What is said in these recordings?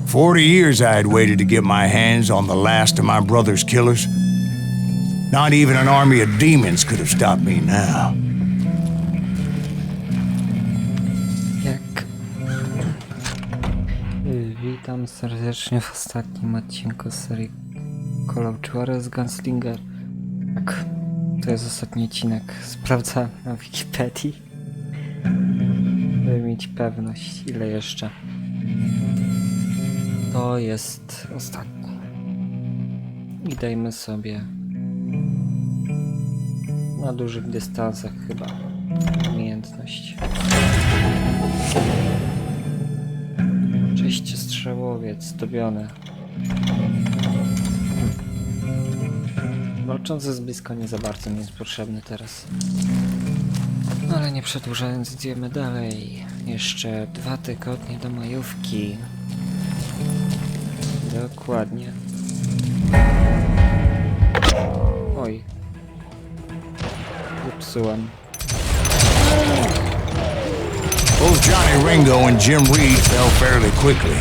40 years I had waited to get my hands on the last of my brother's killers. Not even an army of demons could have stopped me now. Witam serdecznie w ostatnim odcinku serii Juarez, Gunslinger. Tak, to jest ostatni odcinek. Sprawdzam na Wikipedii, by mieć pewność, ile jeszcze. To jest ostatni. I dajmy sobie na dużych dystansach chyba umiejętność. Strzałowiec zdobiony. Walczący z blisko nie za bardzo mi jest potrzebny teraz. Ale nie przedłużając, idziemy dalej. Jeszcze 2 tygodnie do majówki. Dokładnie. Oj. Zepsułem. Both Johnny Ringo and Jim Reed fell fairly quickly.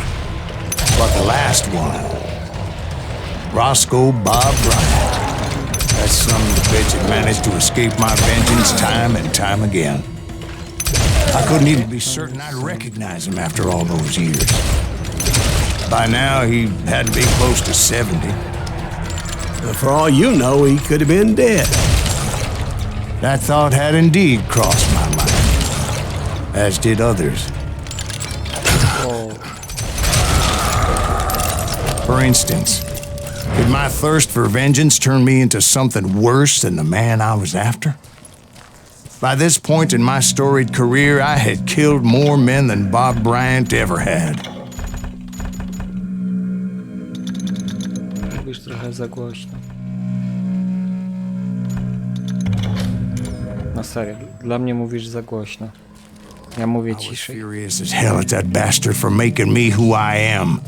But the last one, Roscoe Bob Bryant, that son of a bitch had managed to escape my vengeance time and time again. I couldn't even be certain I'd recognize him after all those years. By now, he had to be close to 70. But for all you know, he could have been dead. That thought had indeed crossed my mind, as did others. For instance, could my thirst for vengeance turn me into something worse than the man I was after? By this point in my storied career, I had killed more men than Bob Bryant ever had. Mówisz trochę za głośno. No serio, dla mnie mówisz za głośno. Ja mówię I was ciszej. furious as hell at that bastard for making me who I am.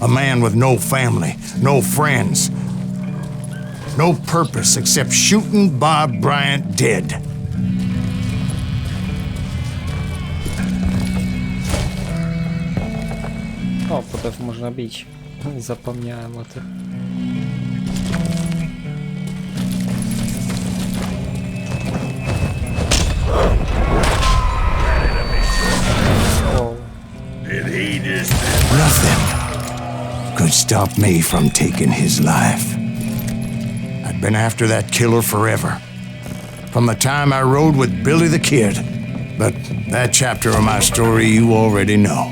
A man with no family, no friends, no purpose except shooting Bob Bryant dead. O, potem można bić. Zapomniałem o tym. Nothing could stop me from taking his life. I'd been after that killer forever, from the time I rode with Billy the Kid. But that chapter of my story you already know.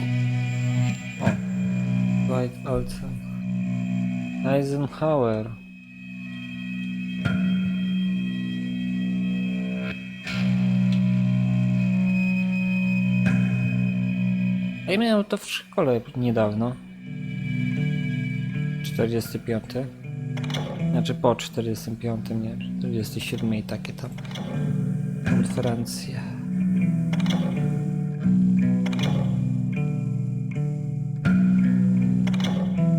White Eisenhower. Ja miałem to w szkole niedawno. 45. Znaczy po 45, nie? 47 i takie tam konferencje.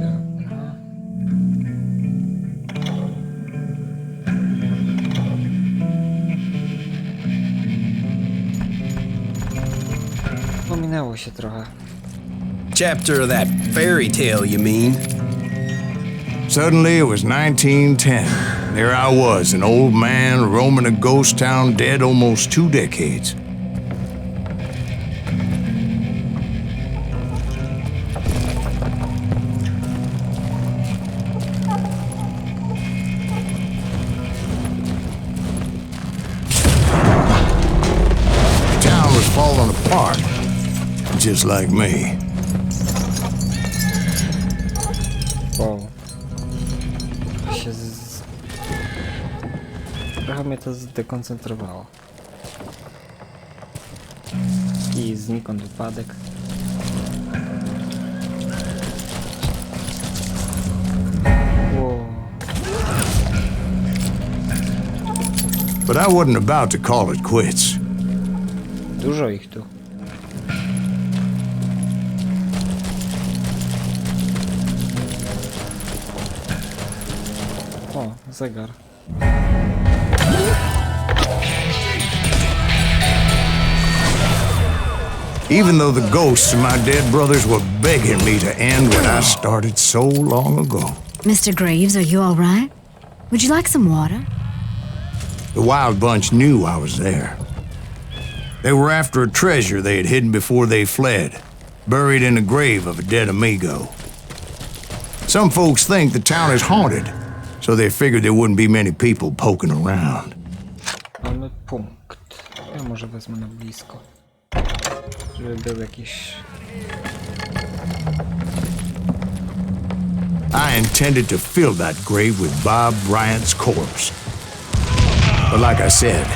Dobra. Pominęło się trochę. Chapter of that fairy tale, you mean? Suddenly it was 1910. There I was, an old man roaming a ghost town dead almost 2 decades. The town was falling apart, just like me. Wow. Trochę mnie to zdekoncentrowało. I znikąd wypadek. Wow. But I wasn't about to call it quits. Dużo ich tu. O, zegar. even though the ghosts of my dead brothers were begging me to end what I started so long ago. Mr. Graves, are you all right? Would you like some water? The Wild Bunch knew I was there. They were after a treasure they had hidden before they fled, buried in the grave of a dead amigo. Some folks think the town is haunted, so they figured there wouldn't be many people poking around. Mamy punkt. Ja może wezmę na blisko. Żeby był jakiś... I intended to fill that grave with Bob Bryant's corpse. But like I said,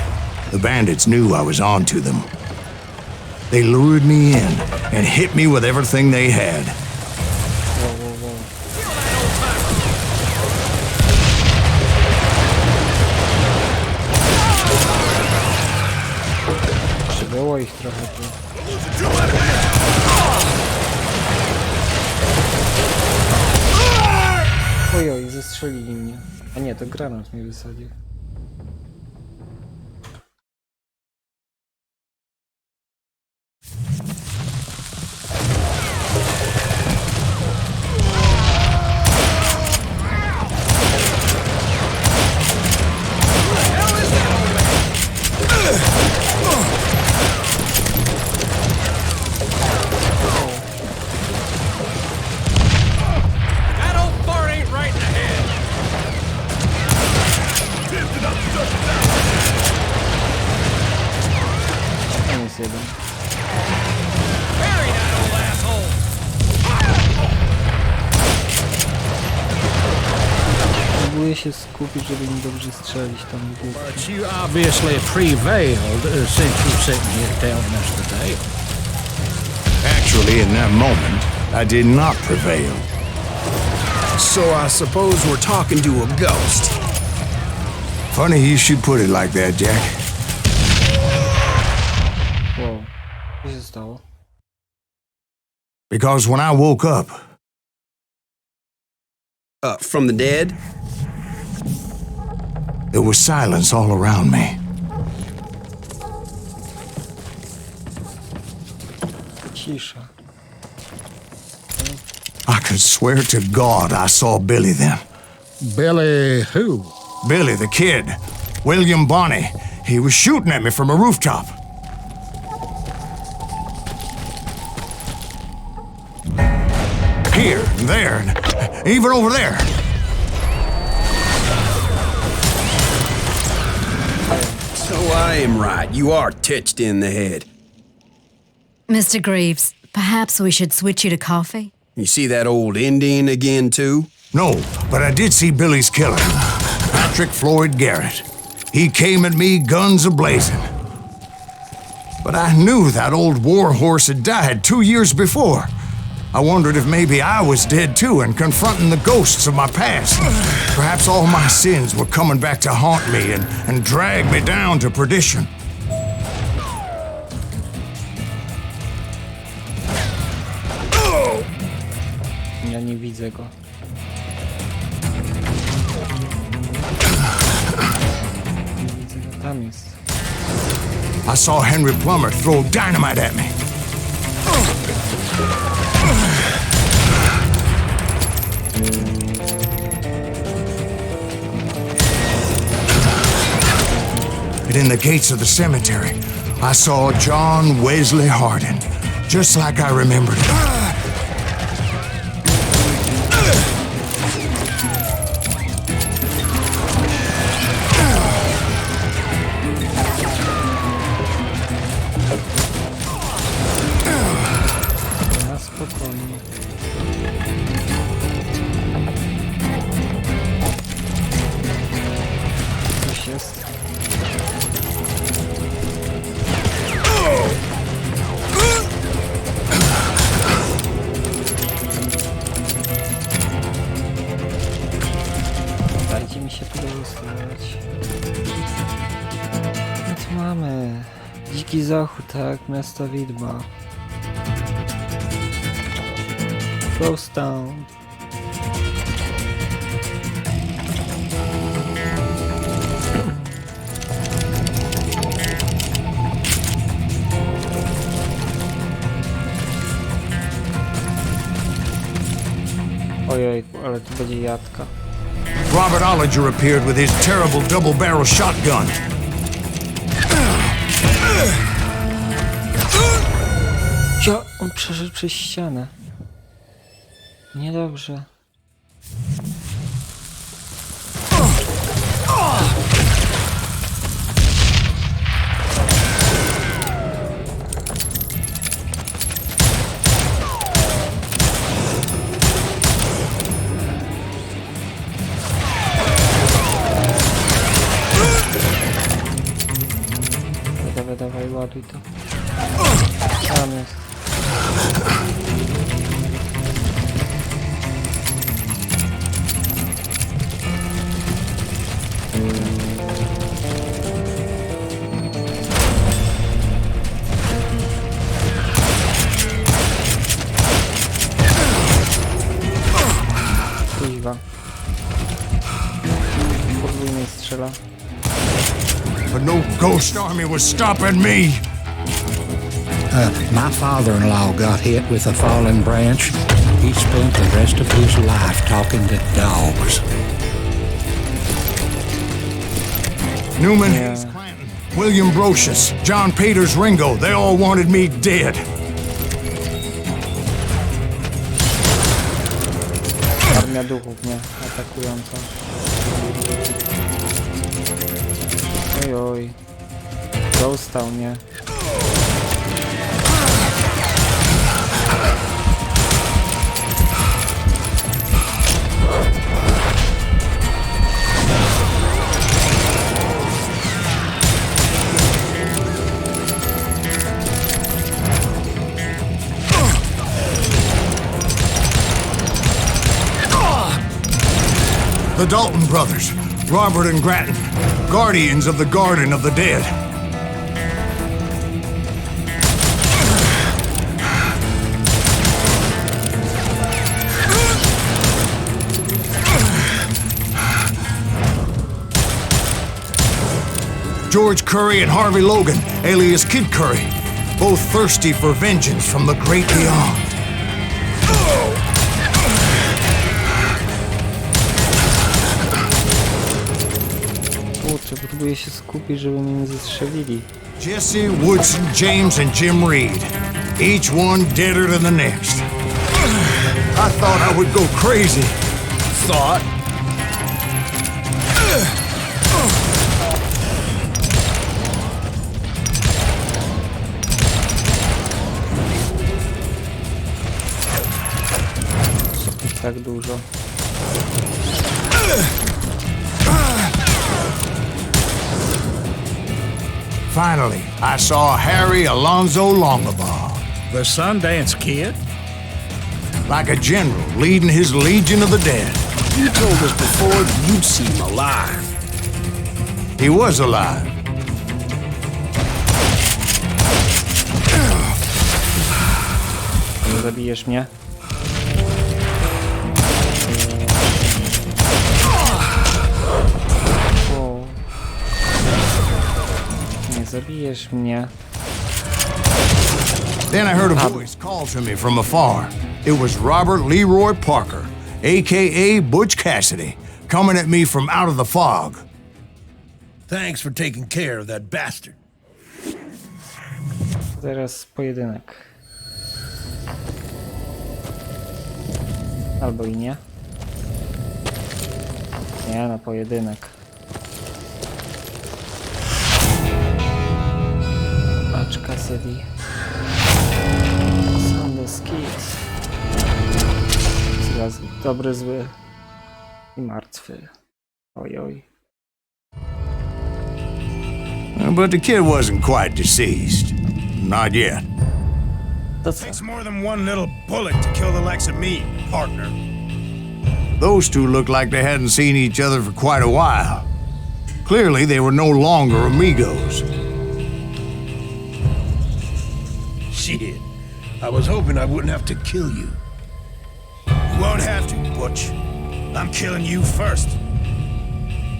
the bandits knew I was on to them. They lured me in and hit me with everything they had. Wow, wow, wow. Przybyło ich trochę tu. Ojoj, zestrzelili mnie. A nie, to granat mnie wysadził. Jeden. Próbuję się skupić, żeby mi dobrze strzelić tam w górę. But you obviously prevailed since you sent me telling us the tale. Actually, in that moment, I did not prevail. So I suppose we're talking to a ghost. Funny you should put it like that, Jack. Wow, co się stało? Because when I woke up, From the dead? there was silence all around me. Cisza. I could swear to God I saw Billy then. Billy who? Billy, the kid. William Bonney. He was shooting at me from a rooftop. Here, and there, and even over there. So I am right. You are touched in the head. Mr. Graves, perhaps we should switch you to coffee? You see that old Indian again, too? No, but I did see Billy's killer, Patrick Floyd Garrett. He came at me guns a-blazing. But I knew that old war horse had died 2 years before. I wondered if maybe I was dead too and confronting the ghosts of my past. Perhaps all my sins were coming back to haunt me and drag me down to perdition. Ja nie widzę go. Nie widzę go, tam jest. I saw Henry Plummer throw dynamite at me. And in the gates of the cemetery, I saw John Wesley Hardin, just like I remembered him. Na spokojnie. Coś jest. Dajcie mi się tu dostać. No co mamy? Dziki Zachód, tak? Miasto widma. Ghost Town. Ojejku, ale tu będzie jadka. Robert Ollinger appeared with his terrible double-barrel shotgun. Ja, on przeszedł przez ścianę. Niedobrze. Dawaj, ładuj to. Tam jest. Kuźwa. Podwójny strzela. But no ghost army was stopping me. My father-in-law got hit with a fallen branch. He spent the rest of his life talking to dogs. Newman, Clanton, William Brocious, John Peters Ringo, they all wanted me dead. Armia duchów mnie atakująca. Oj. Dostał mnie. The Dalton brothers, Robert and Grattan, guardians of the Garden of the Dead. George Curry and Harvey Logan, alias Kid Curry, both thirsty for vengeance from the great beyond. Kurczę, próbuję się skupić, żeby mnie nie zestrzelili. Jesse, Woodson, James, and Jim Reed. Each one deader than the next. I thought I would go crazy. Thought? Tak dużo. Finally, I saw Harry Alonzo Longabaugh. The Sundance Kid? Like a general leading his legion of the dead. You told us before that you'd see him alive. He was alive. Nie zabijesz mnie? O. Nie zabijesz mnie. Then I heard a voice call to me from afar. It was Robert Leroy Parker, a.k.a. Butch Cassidy, coming at me from out of the fog. Thanks for taking care of that bastard. Teraz pojedynek. Albo i nie. Nie, na pojedynek. Acz Cassidy. Sundance Kids. Teraz dobry, zły i martwy. Oj. But the kid wasn't quite deceased. Not yet. To co? Takes more than one little bullet to kill the likes of me, partner. Those two looked like they hadn't seen each other for quite a while. Clearly, they were no longer amigos. Shit. I was hoping I wouldn't have to kill you. You won't have to, Butch. I'm killing you first.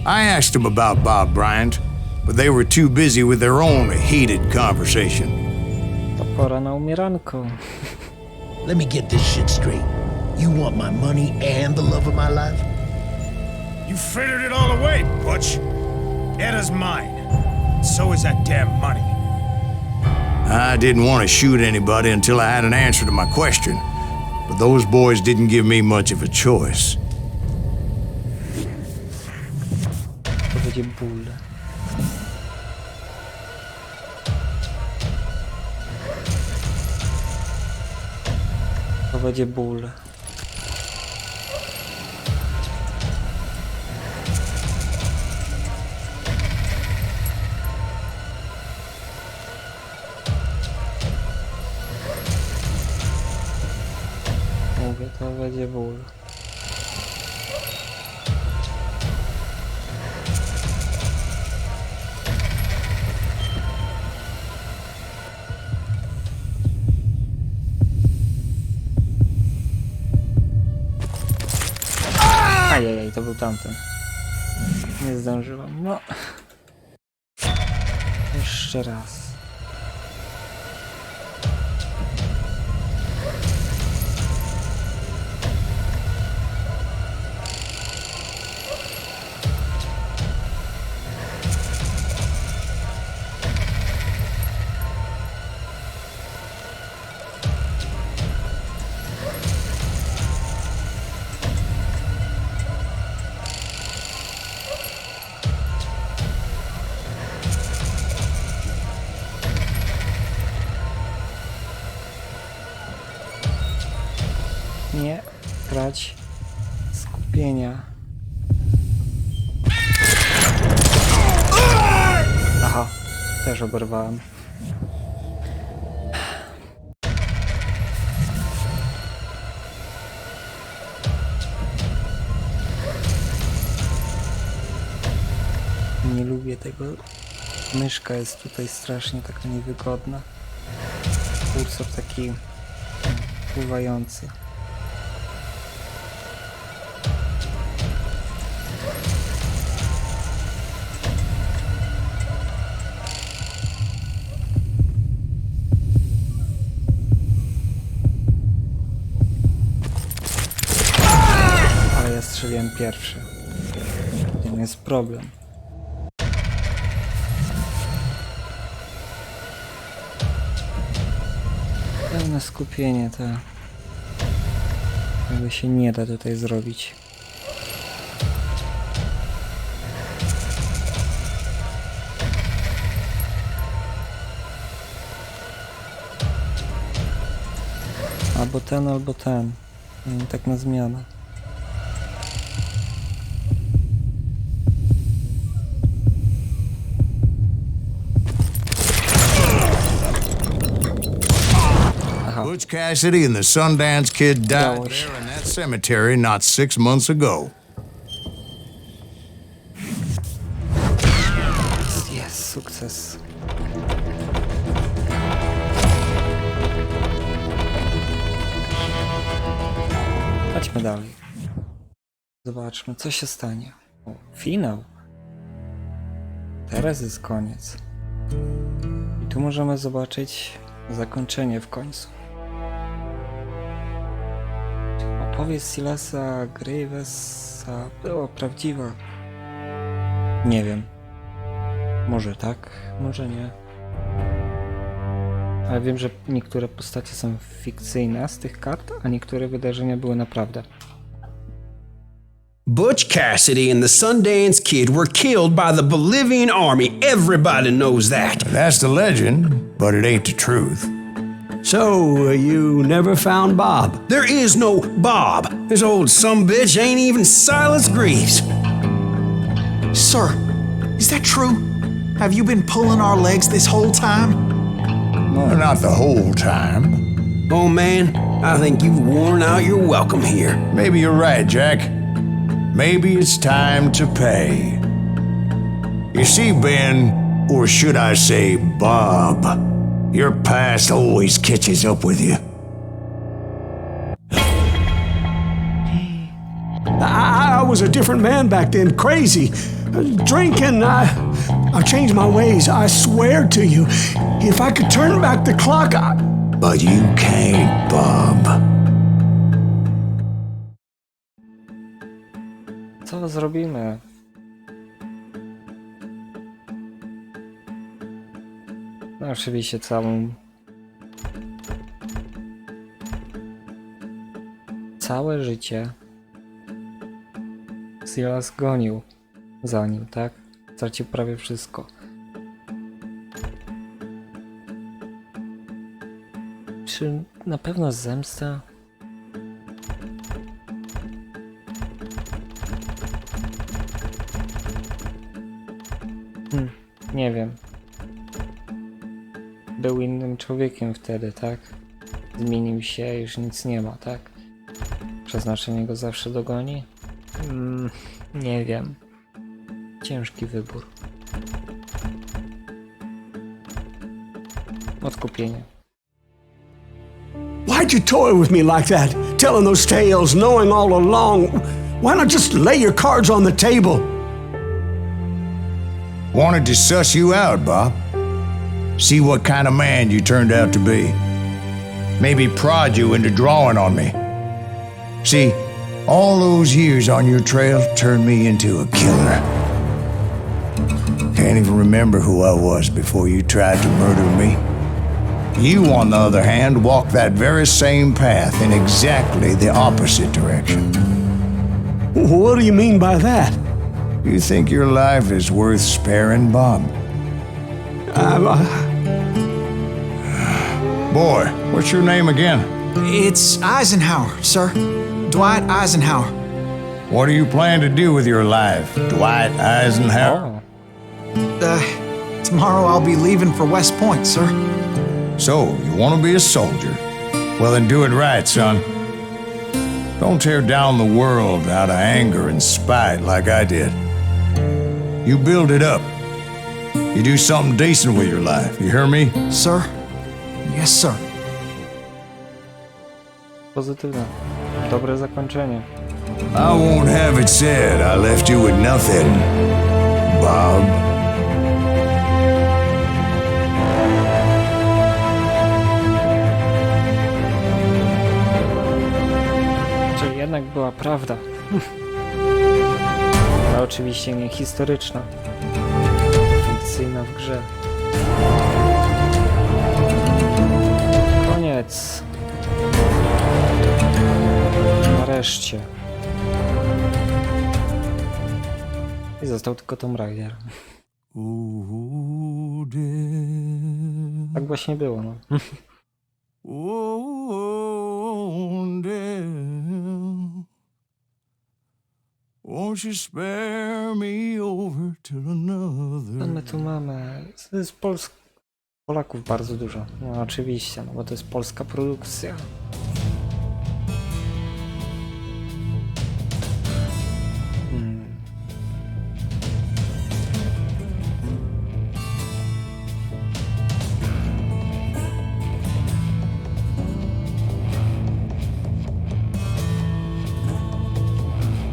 I asked them about Bob Bryant, but they were too busy with their own heated conversation. To pora na umieranko. Let me get this shit straight. You want my money and the love of my life? You frittered it all away, Butch. Etta's mine. So is that damn money. I didn't want to shoot anybody until I had an answer to my question, but those boys didn't give me much of a choice. To będzie ból. To będzie ból. Mówię, to będzie ból. Ajajaj, to był tamten. Nie zdążyłam, no. Jeszcze raz. Nie trać skupienia. Aha, też oberwałem. Nie lubię tego. Myszka jest tutaj strasznie taka niewygodna. Kursor taki pływający. Ale ja strzeliłem pierwszy. To nie jest problem. Pełne skupienie to... Tego się nie da tutaj zrobić. Albo ten, albo ten. Tak na zmianę. Butch Cassidy and the Sundance Kid died there in that cemetery not 6 months ago. Jest sukces. Chodźmy dalej. Zobaczmy, co się stanie. O, finał. Teraz jest koniec. I tu możemy zobaczyć zakończenie w końcu. Opowieść Silasa Gravesa była prawdziwa. Nie wiem. Może tak, może nie. Ale wiem, że niektóre postacie są fikcyjne z tych kart, a niektóre wydarzenia były naprawdę. Butch Cassidy and the Sundance Kid were killed by the Bolivian army. Everybody knows that. That's the legend, but it ain't the truth. So, you never found Bob? There is no Bob. This old sumbitch ain't even Silas Greaves. Sir, is that true? Have you been pulling our legs this whole time? Well, not the whole time. Oh man, I think you've worn out your welcome here. Maybe you're right, Jack. Maybe it's time to pay. You see, Ben, or should I say Bob, your past always catches up with you. I was a different man back then, crazy. Drinking, I changed my ways, I swear to you. If I could turn back the clock, But you can't, Bob. to zrobimy. No oczywiście całe życie Silas gonił za nim, tak? Stracił prawie wszystko. Czy na pewno zemsta? Nie wiem. Był innym człowiekiem wtedy, tak? Zmienił się, już nic nie ma, tak? Przeznaczenie go zawsze dogoni? Nie wiem. Ciężki wybór. Odkupienie. Why'd you toy with me like that, telling those tales, knowing all along? Why not just lay your cards on the table? Wanted to suss you out, Bob. See what kind of man you turned out to be. Maybe prod you into drawing on me. See, all those years on your trail turned me into a killer. Can't even remember who I was before you tried to murder me. You, on the other hand, walked that very same path in exactly the opposite direction. What do you mean by that? You think your life is worth sparing, Bob? Boy, what's your name again? It's Eisenhower, sir. Dwight Eisenhower. What do you plan to do with your life, Dwight Eisenhower? Tomorrow I'll be leaving for West Point, sir. So, you want to be a soldier? Well, then do it right, son. Don't tear down the world out of anger and spite like I did. You build it up. You do something decent with your life. You hear me? Sir? Yes, sir. Pozytywne. Dobre zakończenie. I won't have it said I left you with nothing, Bob. Czyli jednak była prawda. Ale oczywiście nie historyczna. Fikcyjna w grze. Koniec. Nareszcie. I został tylko Tomb Raider. Tak właśnie było, no. Won't you spare me over to another? Co my tu mamy? To jest Polaków bardzo dużo. No oczywiście, no bo to jest polska produkcja.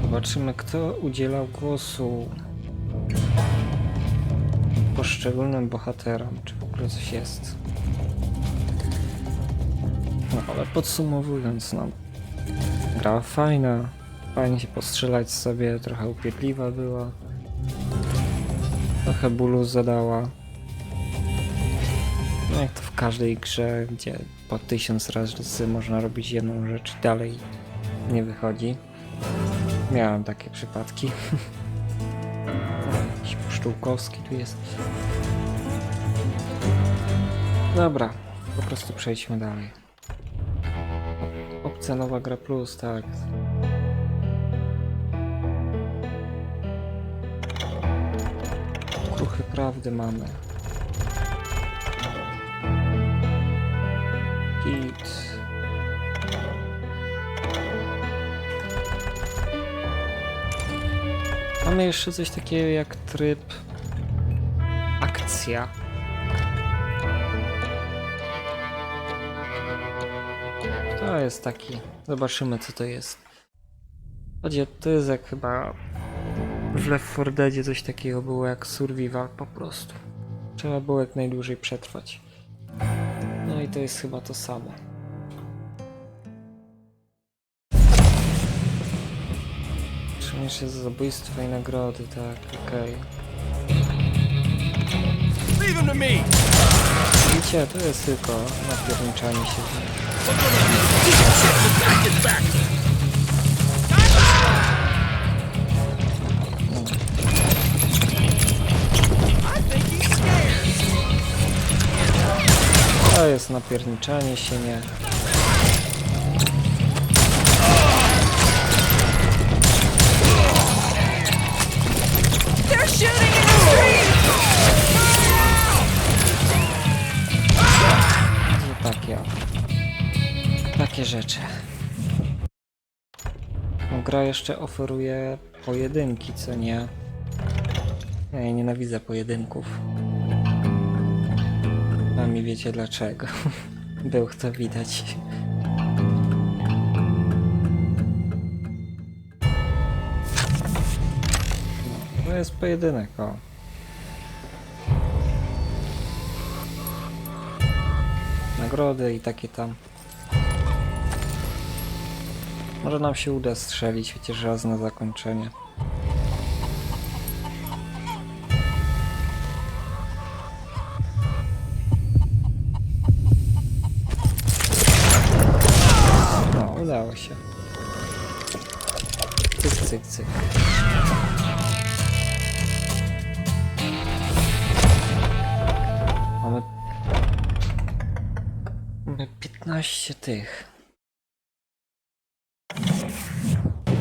Zobaczymy, kto udzielał głosu poszczególnym bohaterom, czy w ogóle coś jest. No ale podsumowując, no, gra fajna, fajnie się postrzelać sobie, trochę upierdliwa była, trochę bólu zadała. No jak to w każdej grze, gdzie po 1000 razy można robić jedną rzecz i dalej nie wychodzi. Miałem takie przypadki. Jakiś Pszczółkowski tu jest. Dobra, po prostu przejdźmy dalej. Opcja nowa gra plus, tak. Kruchy prawdy mamy. Git. Mamy jeszcze coś takiego jak tryb akcja. To jest taki. Zobaczymy co to jest. To jest jak chyba w Left 4 Deadzie coś takiego było jak survival po prostu. Trzeba było jak najdłużej przetrwać. No i to jest chyba to samo. Jeszcze za zabójstwo i nagrody, tak, okej. Leave him to me! Widzicie, to jest tylko napierniczanie się. To jest napierniczanie się, nie. They're shooting in the street! Takie rzeczy. No, gra jeszcze oferuje pojedynki, co nie? Ja nienawidzę pojedynków. Sami wiecie dlaczego. Był to widać. No, to jest pojedynek, o. Nagrody i takie tam. Może nam się uda strzelić chociaż raz na zakończenie. No, udało się. Cyk, cyk, cyk. Mamy 15 tych.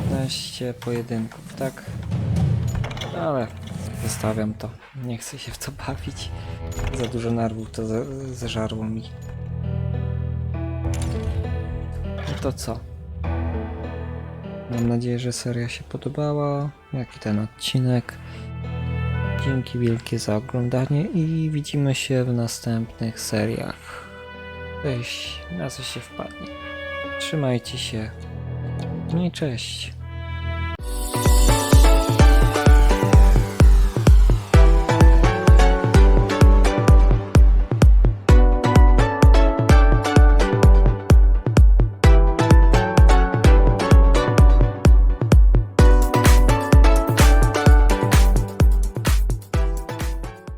15 pojedynków, tak? Ale zostawiam to. Nie chcę się w to bawić. Za dużo nerwów to zeżarło mi. No to co? Mam nadzieję, że seria się podobała. Jak i ten odcinek. Dzięki wielkie za oglądanie i widzimy się w następnych seriach. Cześć, na co się wpadnie. Trzymajcie się. No i cześć.